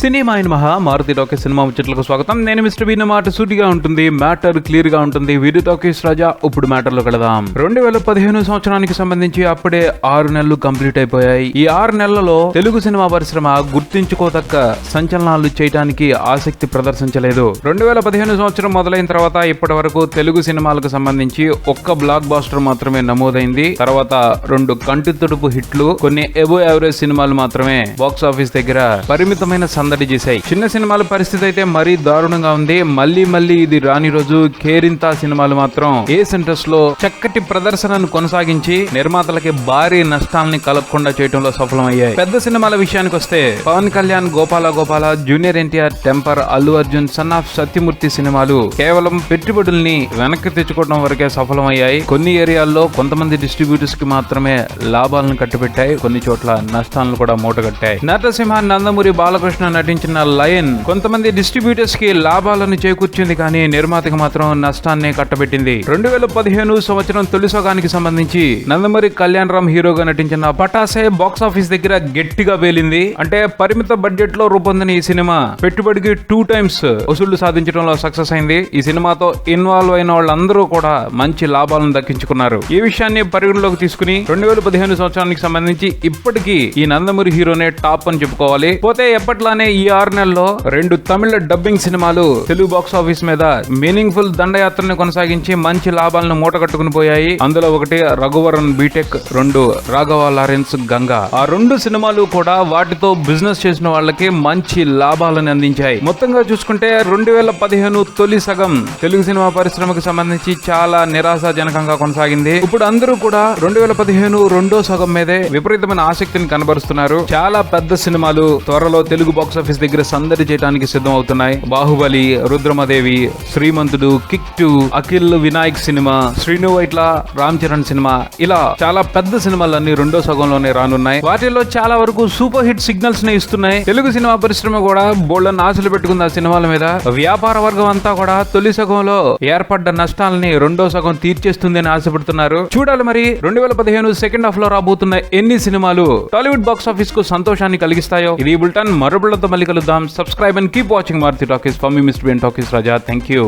Cinema అయిన మహా Maruti talkies cinema ముచ్చట్లకు స్వాగతం. నేను మిస్టర్ బి. మాట సూటిగా ఉంటుంది, మ్యాటర్ క్లియర్ గా ఉంటుంది. వీడియో టాకీస్ రాజా. ఇప్పుడు మ్యాటర్ లో కడదాం. 2015 సంవత్సరానికి సంబంధించి అప్పుడే 6 నెలలు కంప్లీట్ అయిపోయాయి. ఈ 6 నెలలలో తెలుగు సినిమా పరిశ్రమ గుర్తించుకోదక్క సంచలనాలు చేయడానికి ఆసక్తి ప్రదర్శించలేదు. 2015 సంవత్సరం మొదలైన తర్వాత ఇప్పటి వరకు తెలుగు సినిమాలకు సంబంధించి ఒక్క బ్లాక్ బాస్టర్ మాత్రమే నమోదైంది. తర్వాత 2 కంటి తుడుపు హిట్లు, కొన్ని ఎబో యావరేజ్ సినిమాలు మాత్రమే బాక్స్ ఆఫీస్ దగ్గర పరిమితమైన సందడి చేశాయి. చిన్న సినిమాల పరిస్థితి అయితే మరీ దారుణంగా ఉంది. మళ్ళీ ఇది రాని రోజు కేరింత సినిమాలు మాత్రం ఏ సెంటర్స్ లో చక్కటి ప్రదర్శనను కొనసాగించి నిర్మాతలకి భారీ నష్టాలని కలగకుండా చేయడంలో సఫలమయ్యాయి. పెద్ద సినిమాల విషయానికి వస్తే Pawan Kalyan Gopala, junior NTR temper, Allu Arjun son of Satyamurthy సినిమాలు కేవలం పెట్టుబడుల్ని వెనక్కి తెచ్చుకోవడం వరకే సఫలమయ్యాయి. కొన్ని ఏరియాల్లో కొంతమంది డిస్ట్రిబ్యూటర్స్ కి మాత్రమే లాభాలను కట్టుబెట్టాయి, కొన్ని చోట్ల నష్టాలను కూడా మూటగట్టాయి. నటసింహ, నందమూరి బాలకృష్ణ నటించిన లయన్ కొంతమంది డిస్ట్రిబ్యూటర్స్ కి లాభాలను చేకూర్చింది, కానీ నిర్మాతకు మాత్రం నష్టాన్ని కట్టబెట్టింది. 2015 సంవత్సరం తొలి సగానికి సంబంధించి నందమూరి కళ్యాణ్ రామ్ హీరోగా నటించిన పటాసే బాక్స్ ఆఫీస్ దగ్గర గట్టిగా వేలింది. అంటే పరిమిత బడ్జెట్ లో రూపొందిన ఈ సినిమా పెట్టుబడికి 2 times వసూళ్లు సాధించడంలో సక్సెస్ అయింది. ఈ సినిమాతో ఇన్వాల్వ్ అయిన వాళ్ళందరూ కూడా మంచి లాభాలను దక్కించుకున్నారు. ఈ విషయాన్ని పరిగణలోకి తీసుకుని 2015 సంవత్సరానికి సంబంధించి ఇప్పటికీ ఈ నందమూరి హీరోనే టాప్ అని చెప్పుకోవాలి. పోతే ఎప్పట్లానే ఈ 6 నెలల్లో 2 తమిళ డబ్బింగ్ సినిమాలు తెలుగు బాక్స్ ఆఫీస్ మీద మీనింగ్ఫుల్ దండయాత్రను కొనసాగించి మంచి లాభాలను మూటగట్టుకుని పోయాయి. అందులో ఒకటి రఘువరన్ బీటెక్, 2 రాఘవ లారెన్స్ గంగా. ఆ 2 సినిమాలు కూడా వాటితో బిజినెస్ చేసిన వాళ్ళకి మంచి లాభాలను అందించాయి. మొత్తంగా చూసుకుంటే 2015 తొలి సగం తెలుగు సినిమా పరిశ్రమకు సంబంధించి చాలా నిరాశాజనకంగా కొనసాగింది. ఇప్పుడు అందరూ కూడా 2015 రెండో సగం మీదే విపరీతమైన ఆసక్తిని కనబరుస్తున్నారు. చాలా పెద్ద సినిమాలు త్వరలో తెలుగు బాక్స్ ఆఫీస్ దగ్గర సందడి చేయడానికి సిద్ధం అవుతున్నాయి. Baahubali, Rudramadevi, Srimanthudu, kick 2, Akhil Vinayak cinema, Srinu Vaitla, Ram Charan cinema, ఇలా చాలా పెద్ద సినిమాలన్నీ రెండో సగంలోనే రానున్నాయి. వాటిల్లో చాలా వరకు సూపర్ హిట్ సిగ్నల్స్ ని ఇస్తున్నాయి. తెలుగు సినిమా పరిశ్రమ కూడా బోల్డన్ ఆశలు పెట్టుకుంది ఆ సినిమాల మీద. వ్యాపార వర్గం అంతా కూడా తొలి సగంలో ఏర్పడ్డ నష్టాలని రెండో సగం తీర్చేస్తుంది అని ఆశపడుతున్నారు. చూడాలి మరి 2015 సెకండ్ హాఫ్ లో రాబోతున్న ఎన్ని సినిమాలు టాలీవుడ్ బాక్స్ ఆఫీస్ కు సంతోషాన్ని కలిగిస్తాయో. ఇది బుల్టన్, మరో బుల్లతో మళ్ళీ కలుద్దాం. Subscribe and keep watching Maruthi talkies. For me mister B. Talkies Raja. Thank you.